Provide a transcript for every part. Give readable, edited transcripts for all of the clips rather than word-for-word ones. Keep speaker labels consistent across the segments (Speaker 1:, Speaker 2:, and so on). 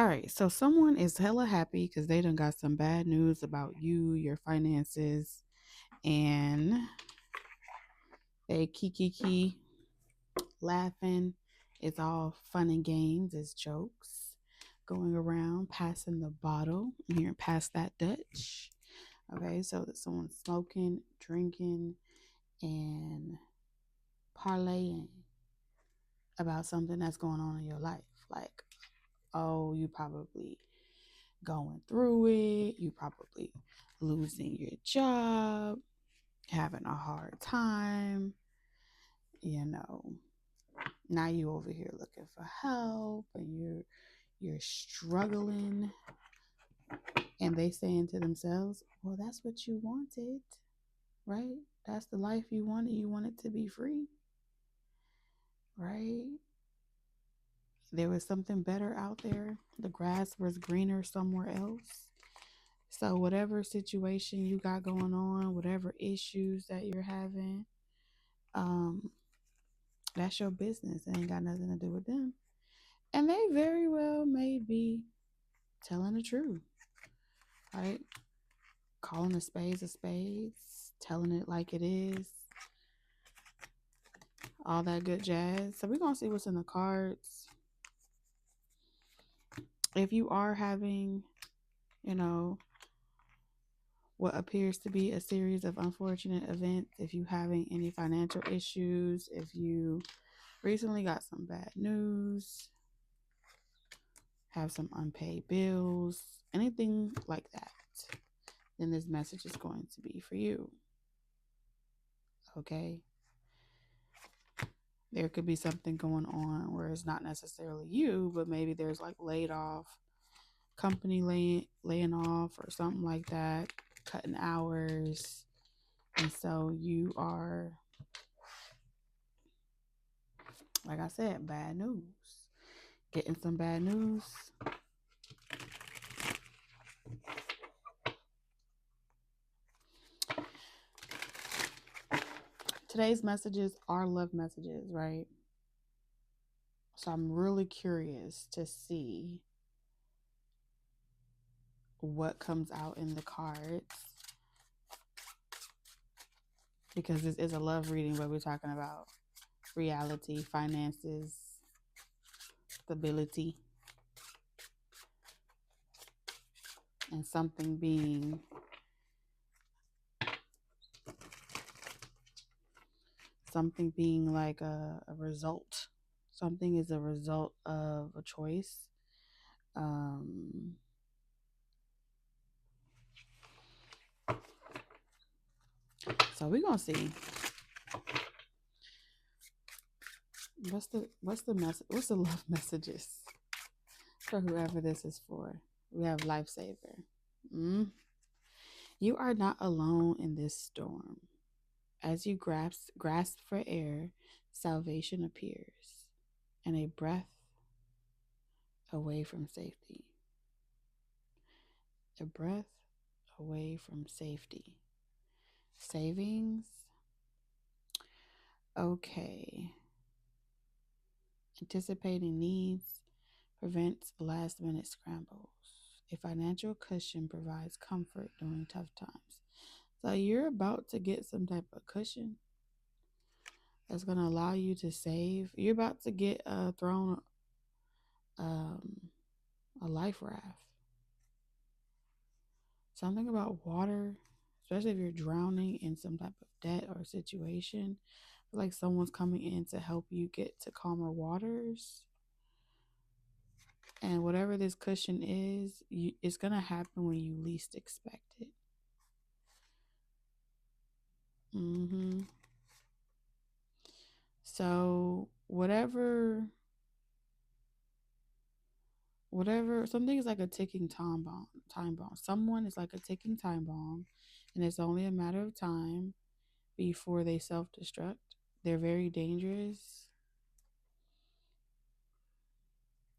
Speaker 1: All right, so someone is hella happy because they done got some bad news about you, your finances, and they kiki laughing. It's all fun and games, it's jokes going around, passing the bottle. I'm hearing pass that Dutch. Okay, so that someone's smoking, drinking, and parlaying about something that's going on in your life. Like, oh, you probably going through it, you probably losing your job, having a hard time, you know. Now you over here looking for help and you're struggling, and they saying to themselves, well, that's what you wanted, right? That's the life you wanted. You wanted to be free, right? There was something better out there. The grass was greener somewhere else. So whatever situation you got going on, whatever issues that you're having, um, that's your business. It ain't got nothing to do with them. And they very well may be telling the truth, right? Calling a spades, telling it like it is, all that good jazz. So we're gonna see what's in the cards. If you are having, you know, what appears to be a series of unfortunate events, if you having any financial issues, if you recently got some bad news, have some unpaid bills, anything like that, then this message is going to be for you. Okay? There could be something going on where it's not necessarily you, but maybe there's like laid off, company laying off or something like that, cutting hours. And so you are, like I said, bad news. Getting some bad news. Today's messages are love messages, right? So I'm really curious to see what comes out in the cards, because this is a love reading, but we're talking about reality, finances, stability, and something being like a result. Something is a result of a choice. Um, so we're gonna see what's the message, what's the love messages for whoever this is for. We have lifesaver. You are not alone in this storm. As you grasp for air, salvation appears, and a breath away from safety. A breath away from safety. Savings. Okay. Anticipating needs prevents last minute scrambles. A financial cushion provides comfort during tough times. So you're about to get some type of cushion that's going to allow you to save. You're about to get thrown a life raft. Something about water, especially if you're drowning in some type of debt or situation, like someone's coming in to help you get to calmer waters. And whatever this cushion is, it's going to happen when you least expect it. So whatever, something is like a ticking time bomb. Someone is like a ticking time bomb, and it's only a matter of time before they self-destruct. They're very dangerous.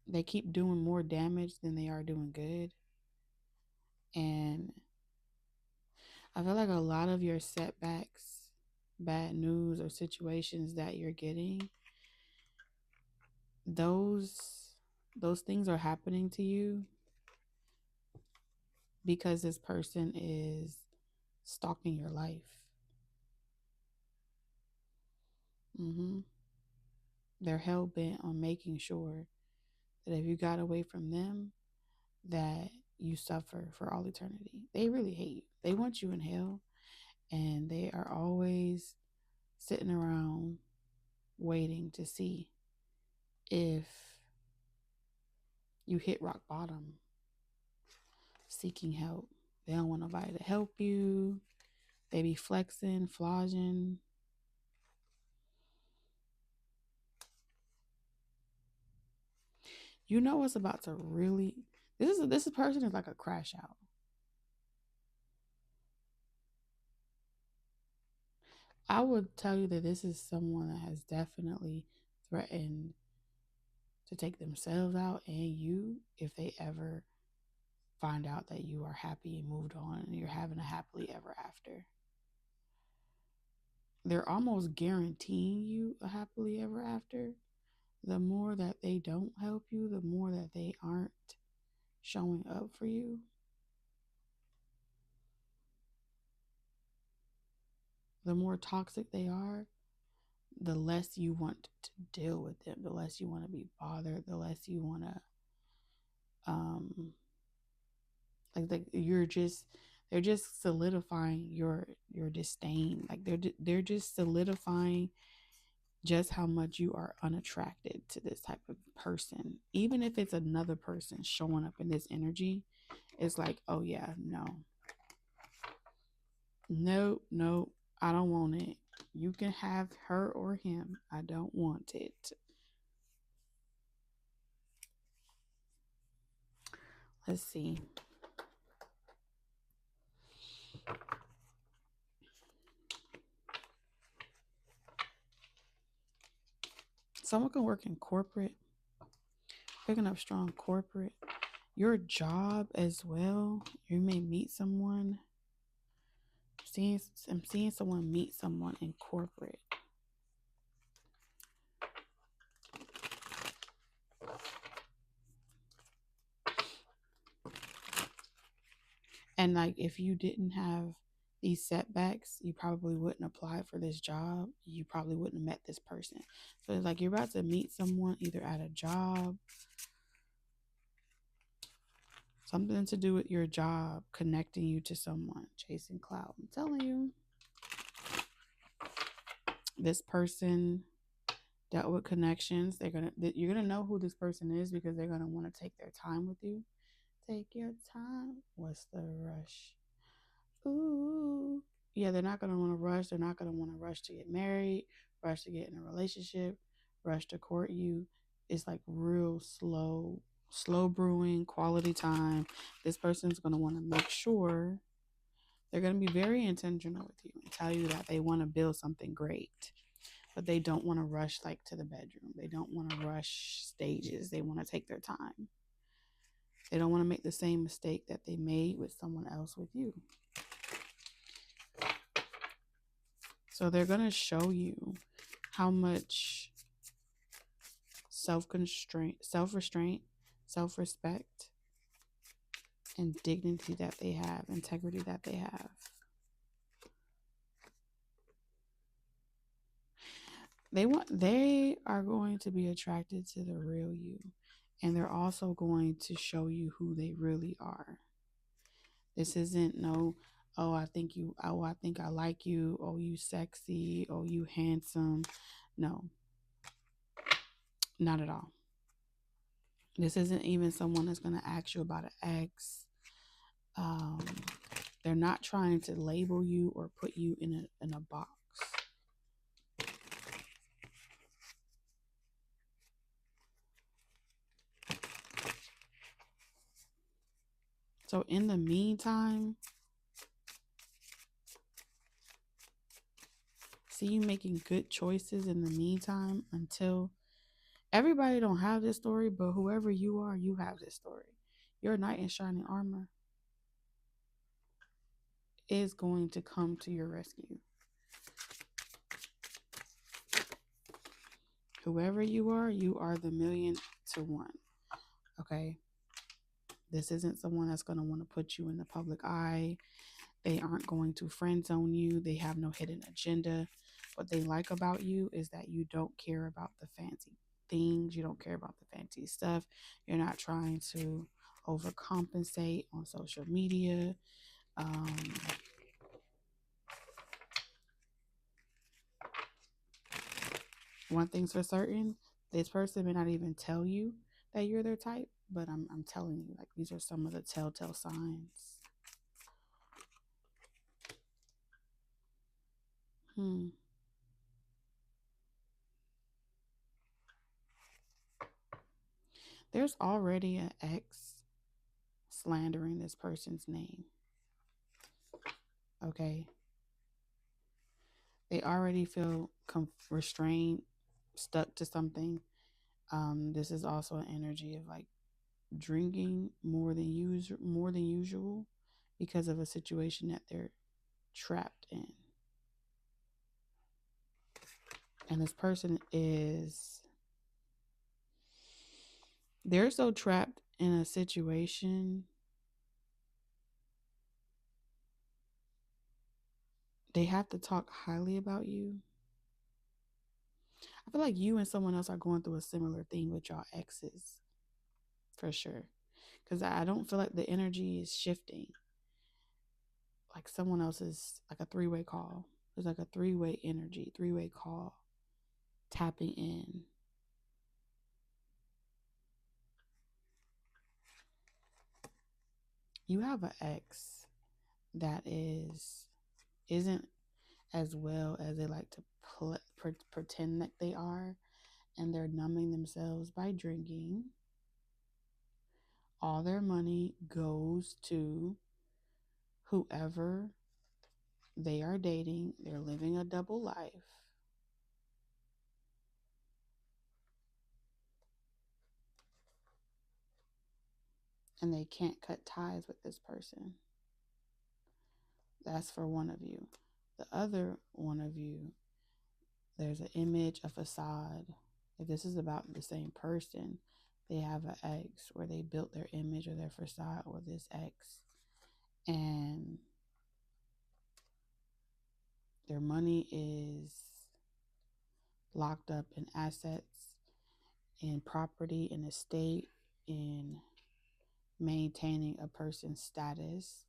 Speaker 1: They keep doing more damage than they are doing good. And I feel like a lot of your setbacks, bad news, or situations that you're getting, those those things are happening to you because this person is stalking your life. They're hell bent on making sure that if you got away from them, that you suffer for all eternity. They really hate you. They want you in hell, and they are always sitting around waiting to see if you hit rock bottom, seeking help. They don't want nobody to help you. They be flexing, flogging. You know what's about to really, this person is like a crash out. I would tell you that this is someone that has definitely threatened to take themselves out and you if they ever find out that you are happy and moved on and you're having a happily ever after. They're almost guaranteeing you a happily ever after. The more that they don't help you, the more that they aren't showing up for you, the more toxic they are, the less you want to deal with them, the less you want to be bothered, the less you want to like they're just solidifying your disdain. Like they're just solidifying just how much you are unattracted to this type of person. Even if it's another person showing up in this energy, it's like, oh yeah, no, I don't want it. You can have her or him. I don't want it. Let's see. Someone can work in corporate, picking up strong corporate. Your job as well. You may meet someone. I'm seeing someone meet someone in corporate. And like if you didn't have these setbacks, you probably wouldn't apply for this job. You probably wouldn't have met this person. So it's like you're about to meet someone either at a job, something to do with your job, connecting you to someone, chasing clout. I'm telling you, this person dealt with connections. You're gonna know who this person is because they're gonna want to take their time with you. Take your time. What's the rush? Ooh. Yeah, they're not gonna want to rush. They're not gonna want to rush to get married, rush to get in a relationship, rush to court you. It's like real slow brewing, quality time. This person's gonna want to make sure they're gonna be very intentional with you and tell you that they want to build something great. But they don't want to rush like to the bedroom. They don't want to rush stages. They want to take their time. They don't want to make the same mistake that they made with someone else with you. So they're going to show you how much self-restraint, self-respect, and dignity that they have, integrity that they have. They are going to be attracted to the real you, and they're also going to show you who they really are. This isn't I think I like you, oh you sexy, oh you handsome. No, not at all. This isn't even someone that's going to ask you about an ex. They're not trying to label you or put you in a box. So in the meantime, see you making good choices in the meantime until everybody don't have this story, but whoever you are, you have this story. Your knight in shining armor is going to come to your rescue. Whoever you are the 1,000,000 to 1. Okay. This isn't someone that's going to want to put you in the public eye. They aren't going to friend zone you. They have no hidden agenda. What they like about you is that you don't care about the fancy things. You don't care about the fancy stuff. You're not trying to overcompensate on social media. One thing's for certain, this person may not even tell you that you're their type, but I'm telling you, like, these are some of the telltale signs. There's already an ex slandering this person's name. Okay. They already feel restrained, stuck to something. This is also an energy of like drinking more than usual because of a situation that they're trapped in. And this person they're so trapped in a situation, they have to talk highly about you. I feel like you and someone else are going through a similar thing with y'all exes, for sure. Because I don't feel like the energy is shifting. Like someone else is like a three-way call. There's like a three-way energy, three-way call, tapping in. You have an ex that isn't as well as they like to pretend that they are, and they're numbing themselves by drinking. All their money goes to whoever they are dating. They're living a double life. And they can't cut ties with this person. That's for one of you. The other one of you, there's an image, a facade. If this is about the same person, they have an ex where they built their image or their facade with this ex. And their money is locked up in assets, in property, in estate, in maintaining a person's status.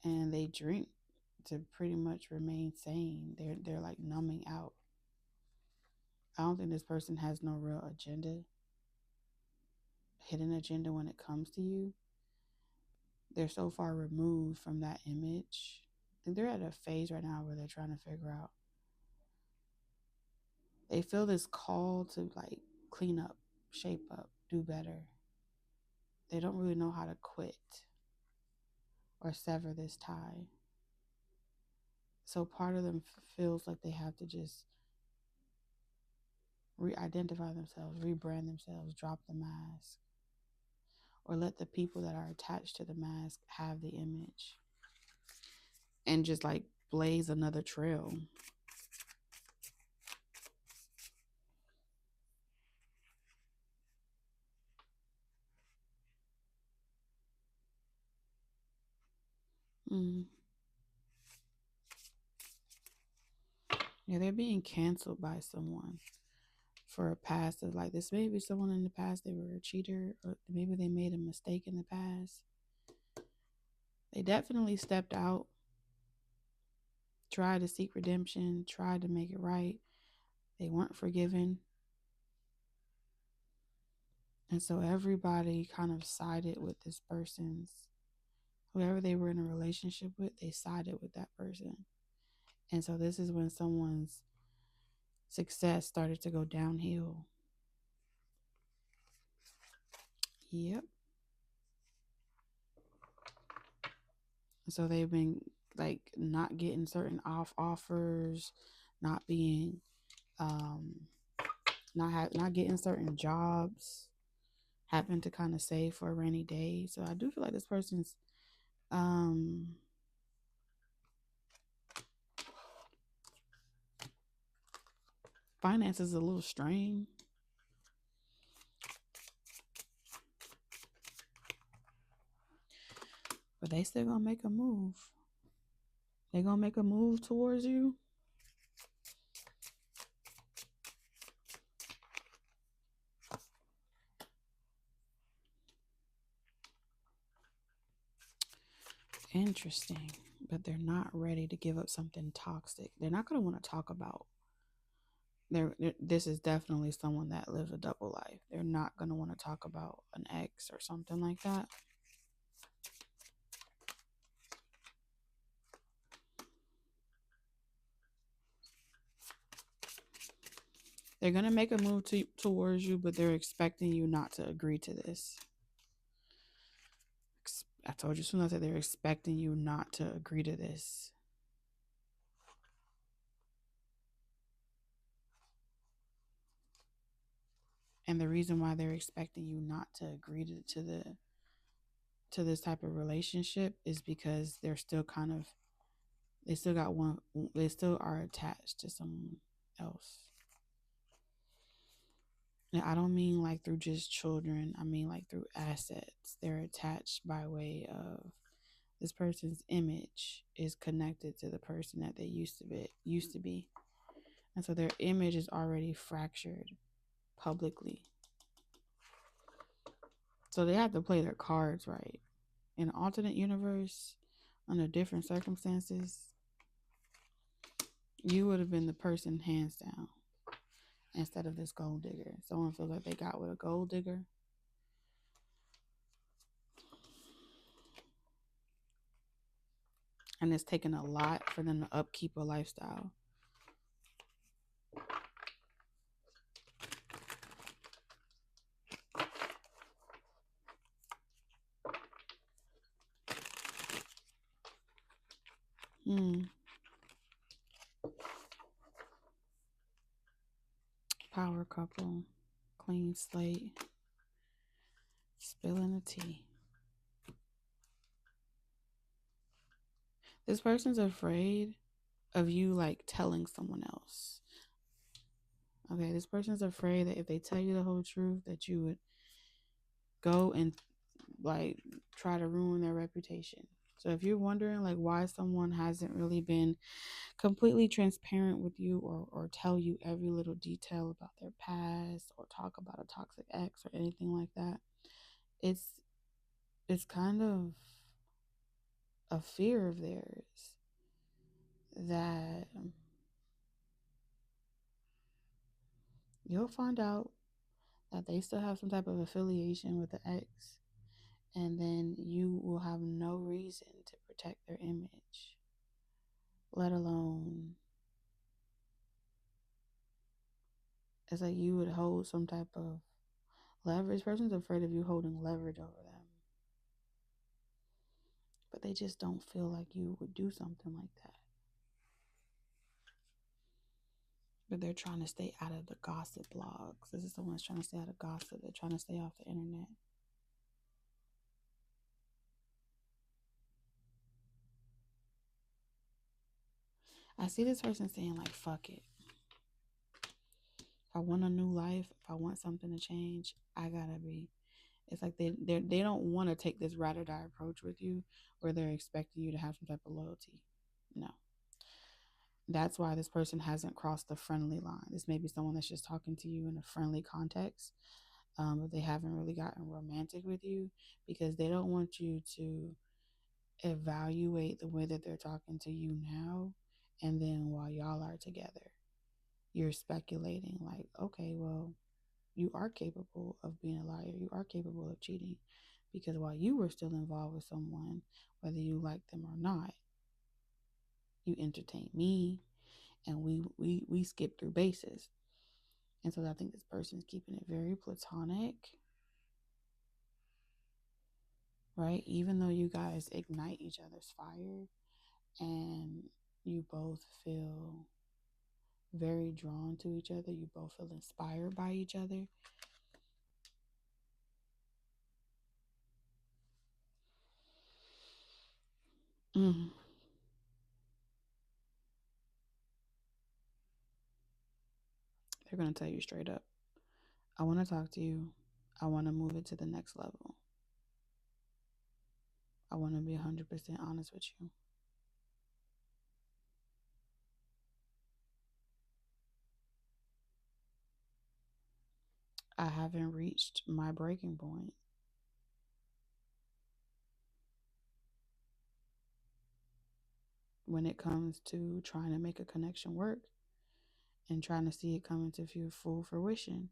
Speaker 1: And they drink to pretty much remain sane. They're like numbing out. I don't think this person has no real agenda, hidden agenda when it comes to you. They're so far removed from that image. I think they're at a phase right now where they're trying to figure out. They feel this call to like clean up, shape up, do better. They don't really know how to quit or sever this tie. So part of them feels like they have to just re-identify themselves, rebrand themselves, drop the mask, or let the people that are attached to the mask have the image and just like blaze another trail. Yeah, they're being canceled by someone for a past of like this. Maybe someone in the past, they were a cheater, or maybe they made a mistake in the past. They definitely stepped out, tried to seek redemption, tried to make it right. They weren't forgiven. And so everybody kind of sided with this person's, whoever they were in a relationship with, they sided with that person. And so this is when someone's success started to go downhill. Yep. So they've been like not getting certain offers, not being not getting certain jobs, having to kind of save for a rainy day. So I do feel like this person's finances a little strained. they still gonna make a move. They gonna make a move towards you. Interesting. But they're not ready to give up something toxic. They're not gonna want to talk about. This is definitely someone that lives a double life. They're not gonna want to talk about an ex or something like that. They're gonna make a move towards you, but they're expecting you not to agree to this. I told you as soon as I said they're expecting you not to agree to this. And the reason why they're expecting you not to agree to this type of relationship is because they're still they still are attached to someone else. And I don't mean like through just children. I mean like through assets. They're attached by way of this person's image is connected to the person that they used to be. And so their image is already fractured publicly. So they have to play their cards right. In an alternate universe, under different circumstances, you would have been the person hands down instead of this gold digger. Someone feels like they got with a gold digger. And it's taken a lot for them to upkeep a lifestyle. Power couple, clean slate, spilling the tea. This person's afraid of you like telling someone else. Okay, this person's afraid that if they tell you the whole truth, that you would go and like try to ruin their reputation. So if you're wondering like why someone hasn't really been completely transparent with you or tell you every little detail about their past or talk about a toxic ex or anything like that, it's kind of a fear of theirs that you'll find out that they still have some type of affiliation with the ex, and then you will have no reason to protect their image, let alone it's like you would hold some type of leverage. This person's afraid of you holding leverage over them, but they just don't feel like you would do something like that. But they're trying to stay out of the gossip blogs. This is someone that's trying to stay out of gossip. They're trying to stay off the internet. I see this person saying like, fuck it. If I want a new life, if I want something to change, I gotta be. It's like they don't want to take this ride or die approach with you, where they're expecting you to have some type of loyalty. No. That's why this person hasn't crossed the friendly line. This may be someone that's just talking to you in a friendly context, but they haven't really gotten romantic with you because they don't want you to evaluate the way that they're talking to you now, and then while y'all are together, you're speculating like, okay, well, you are capable of being a liar. You are capable of cheating because while you were still involved with someone, whether you like them or not, you entertain me, and we skip through bases. And so I think this person is keeping it very platonic, right? Even though you guys ignite each other's fire and you both feel very drawn to each other, you both feel inspired by each other. Mm. They're going to tell you straight up, I want to talk to you. I want to move it to the next level. I want to be 100% honest with you. I haven't reached my breaking point. When it comes to trying to make a connection work and trying to see it come into full fruition,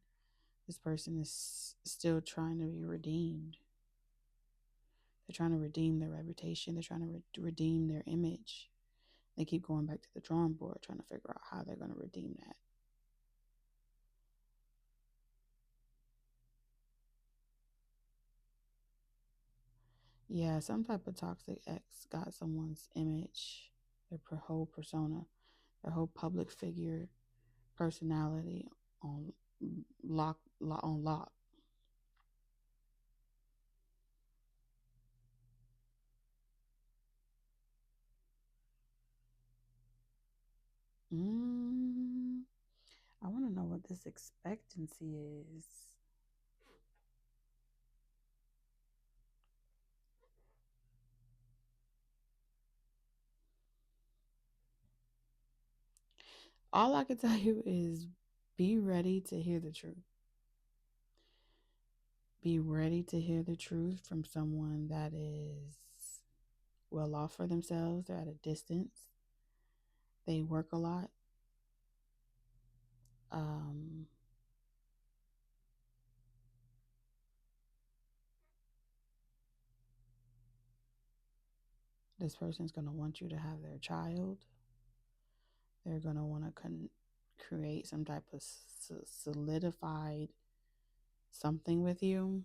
Speaker 1: this person is still trying to be redeemed. They're trying to redeem their reputation. They're trying to redeem their image. They keep going back to the drawing board, trying to figure out how they're going to redeem that. Yeah, some type of toxic ex got someone's image, their whole persona, their whole public figure personality on lock. Mm, I want to know what this expectancy is. All I can tell you is be ready to hear the truth. Be ready to hear the truth from someone that is well off for themselves. They're at a distance. They work a lot. Um, this person's going to want you to have their child. They're going to want to create some type of solidified something with you.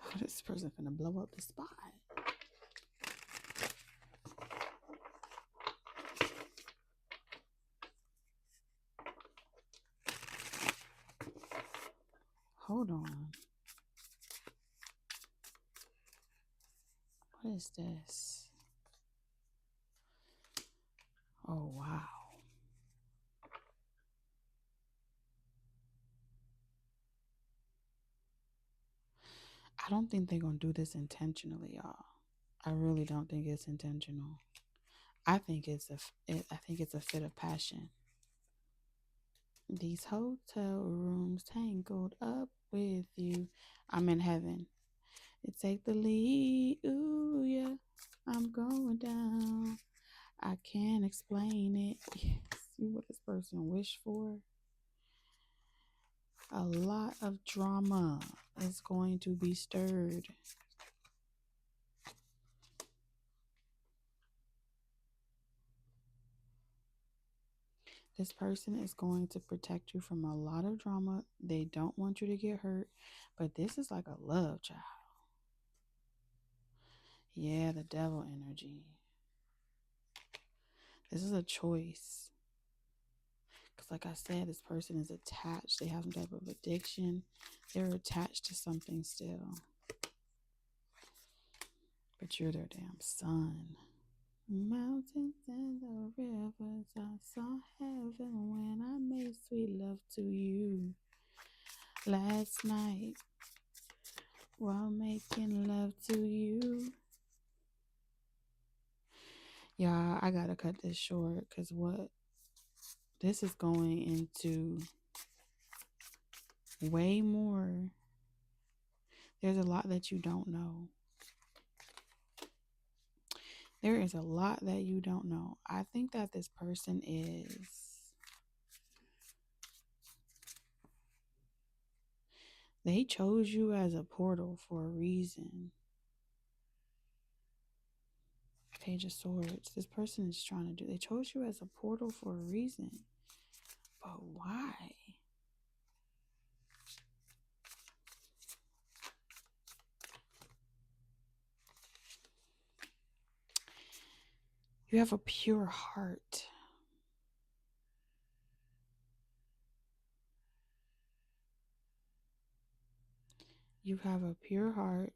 Speaker 1: Oh, this person's going to blow up the spot. Hold on. What is this? Oh, wow. I don't think they're going to do this intentionally, y'all. I really don't think it's intentional. I think it's a fit of passion. These hotel rooms tangled up with you. I'm in heaven. It take the lead. Ooh, yeah. I'm going down. I can't explain it. Yes. See what this person wished for? A lot of drama is going to be stirred. This person is going to protect you from a lot of drama. They don't want you to get hurt, but this is like a love child. Yeah, the devil energy. This is a choice. Because, like I said, this person is attached. They have some type of addiction. They're attached to something still. But you're their damn son. Mountains and the rivers, I saw heaven when I made sweet love to you last night while making love to you. Yeah, I gotta cut this short because what this is going into way more. There's a lot that you don't know. There is a lot that you don't know. I think that this person is they chose you as a portal for a reason. Page of Swords. This person is trying to do. They chose you as a portal for a reason. But why? You have a pure heart. You have a pure heart.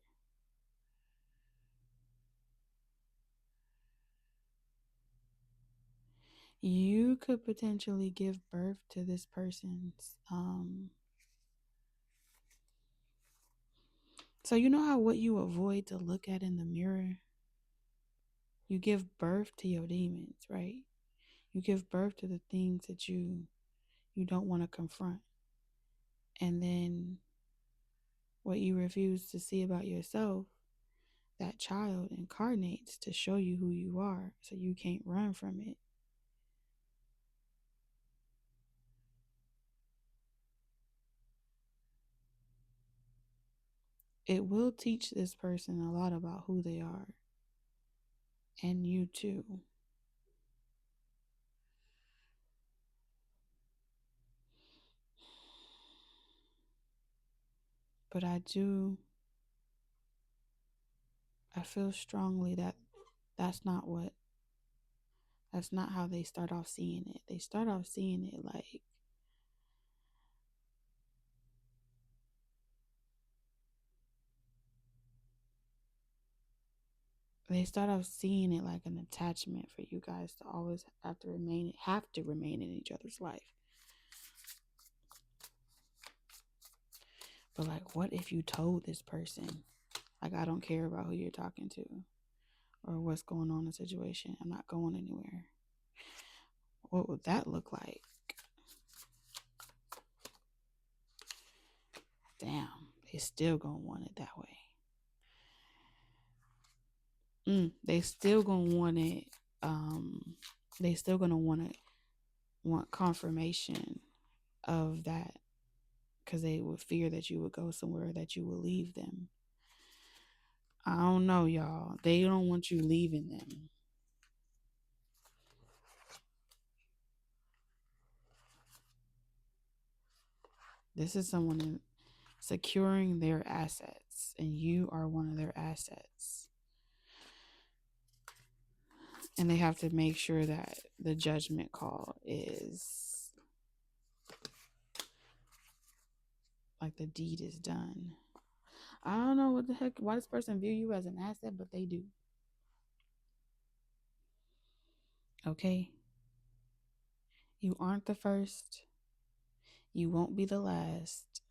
Speaker 1: You could potentially give birth to this person's so you know how what you avoid to look at in the mirror, you give birth to your demons, right? You give birth to the things that you don't want to confront. And then what you refuse to see about yourself, that child incarnates to show you who you are, so you can't run from it. It will teach this person a lot about who they are, and you too. But I feel strongly that that's not how they start off seeing it. They start off seeing it like an attachment for you guys to always have to remain in each other's life. But like, what if you told this person, like, I don't care about who you're talking to or what's going on in the situation, I'm not going anywhere? What would that look like? Damn, they still gonna want it that way. They still gonna want it. They still gonna want confirmation of that, because they would fear that you would go somewhere, that you will leave them. I don't know, y'all. They don't want you leaving them. This is someone securing their assets, and you are one of their assets. And they have to make sure that the judgment call is like the deed is done. I don't know what the heck, why this person view you as an asset, but they do. Okay? You aren't the first. You won't be the last.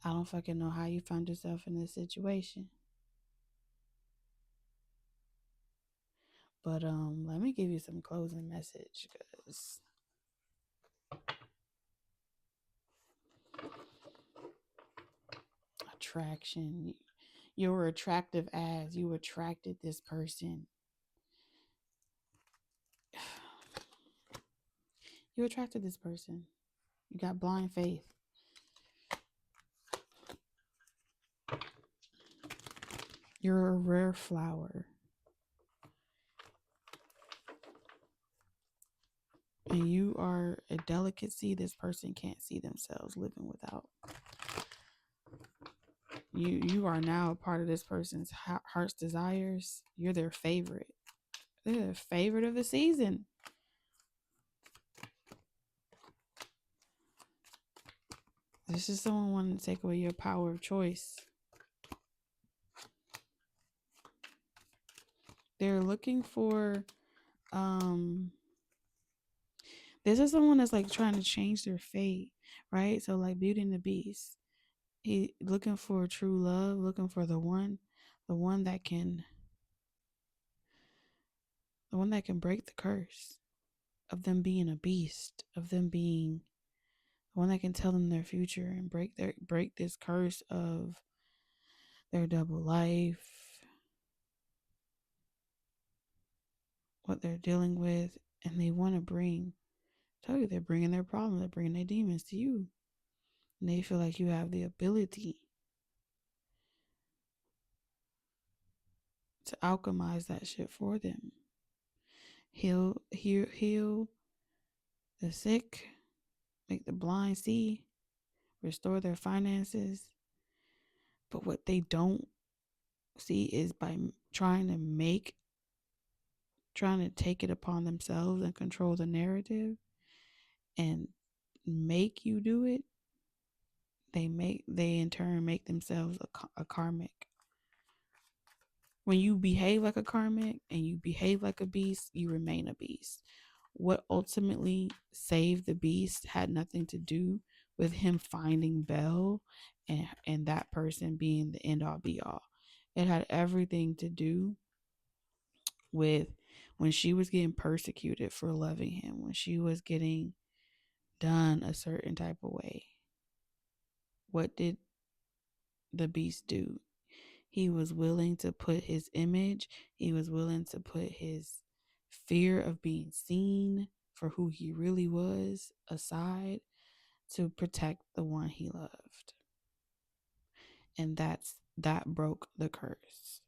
Speaker 1: I don't fucking know how you found yourself in this situation. But let me give you some closing message, because attraction. You were attractive as you attracted this person. You attracted this person. You got blind faith. You're a rare flower. And you are a delicacy this person can't see themselves living without. You are now a part of this person's heart's desires. You're their favorite. They're the favorite of the season. This is someone wanting to take away your power of choice. They're looking for this is someone that's like trying to change their fate, right? So like Beauty and the Beast. He looking for true love, looking for the one that can break the curse of them being a beast, of them being the one that can tell them their future and break this curse of their double life, what they're dealing with. And they want to tell you, they're bringing their problems, they're bringing their demons to you. And they feel like you have the ability to alchemize that shit for them. Heal the sick, make the blind see, restore their finances. But what they don't see is by trying to take it upon themselves and control the narrative and make you do it, they in turn make themselves a karmic. When you behave like a karmic and you behave like a beast, you remain a beast. What ultimately saved the beast had nothing to do with him finding Belle and that person being the end all be all. It had everything to do with when she was getting persecuted for loving him, when she was getting done a certain type of way. What did the beast do? He was willing to put his image, he was willing to put his fear of being seen for who he really was aside to protect the one he loved. And that broke the curse.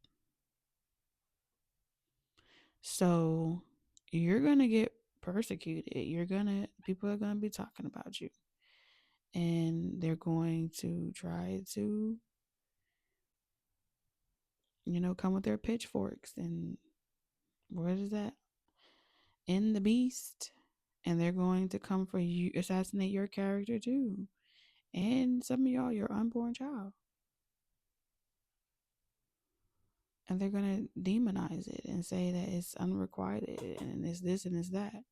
Speaker 1: So you're going to get persecuted. People are going to be talking about you. And they're going to try to, come with their pitchforks and what is that? In the beast. And they're going to come for you, assassinate your character too. And some of y'all, your unborn child. And they're going to demonize it and say that it's unrequited and it's this and it's that.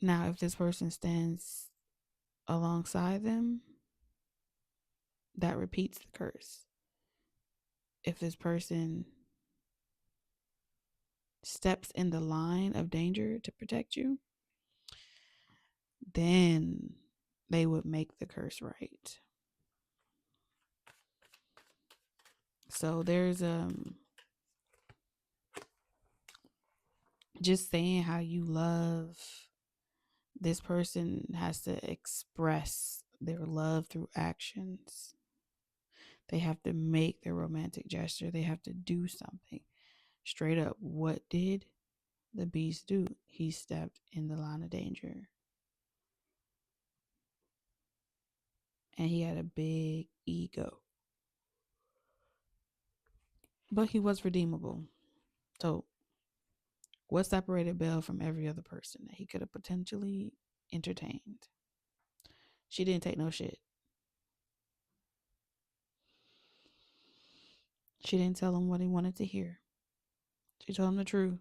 Speaker 1: Now, if this person stands alongside them, that repeats the curse. If this person steps in the line of danger to protect you, then they would make the curse right. So there's just saying how you love this person has to express their love through actions. They have to make their romantic gesture. They have to do something. Straight up, what did the beast do? He stepped in the line of danger. And he had a big ego. But he was redeemable. So what separated Belle from every other person that he could have potentially entertained? She didn't take no shit. She didn't tell him what he wanted to hear. She told him the truth.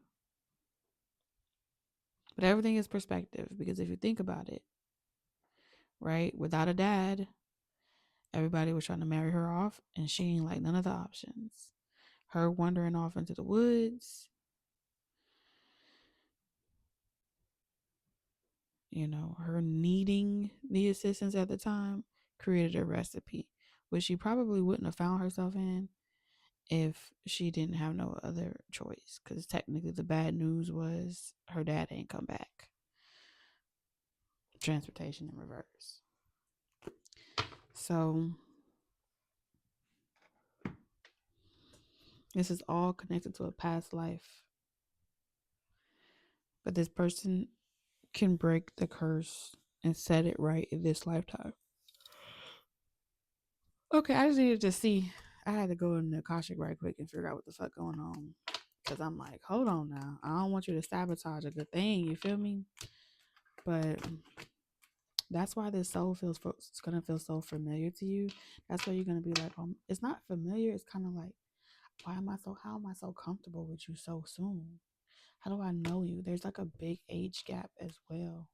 Speaker 1: But everything is perspective, because if you think about it, right, without a dad, everybody was trying to marry her off and she ain't like none of the options. Her wandering off into the woods, her needing the assistance at the time created a recipe, which she probably wouldn't have found herself in if she didn't have no other choice. Because technically the bad news was her dad ain't come back. Transportation in reverse. So this is all connected to a past life. But this person can break the curse and set it right in this lifetime. Okay, I just needed to see. I had to go in the Akashic right quick and figure out what the fuck going on. Because I'm like, hold on now. I don't want you to sabotage a good thing. You feel me? But that's why this soul it's going to feel so familiar to you. That's why you're going to be like, it's not familiar. It's kind of like, how am I so comfortable with you so soon? How do I know you? There's like a big age gap as well.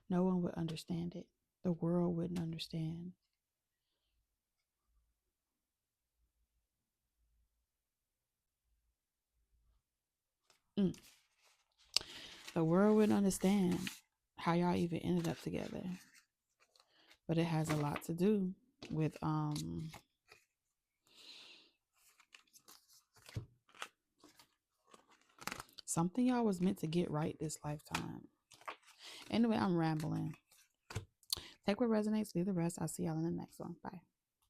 Speaker 1: No one would understand it. The world wouldn't understand. The world wouldn't understand how y'all even ended up together. But it has a lot to do with something y'all was meant to get right this lifetime. Anyway, I'm rambling. Take what resonates, leave the rest. I'll see y'all in the next one. Bye.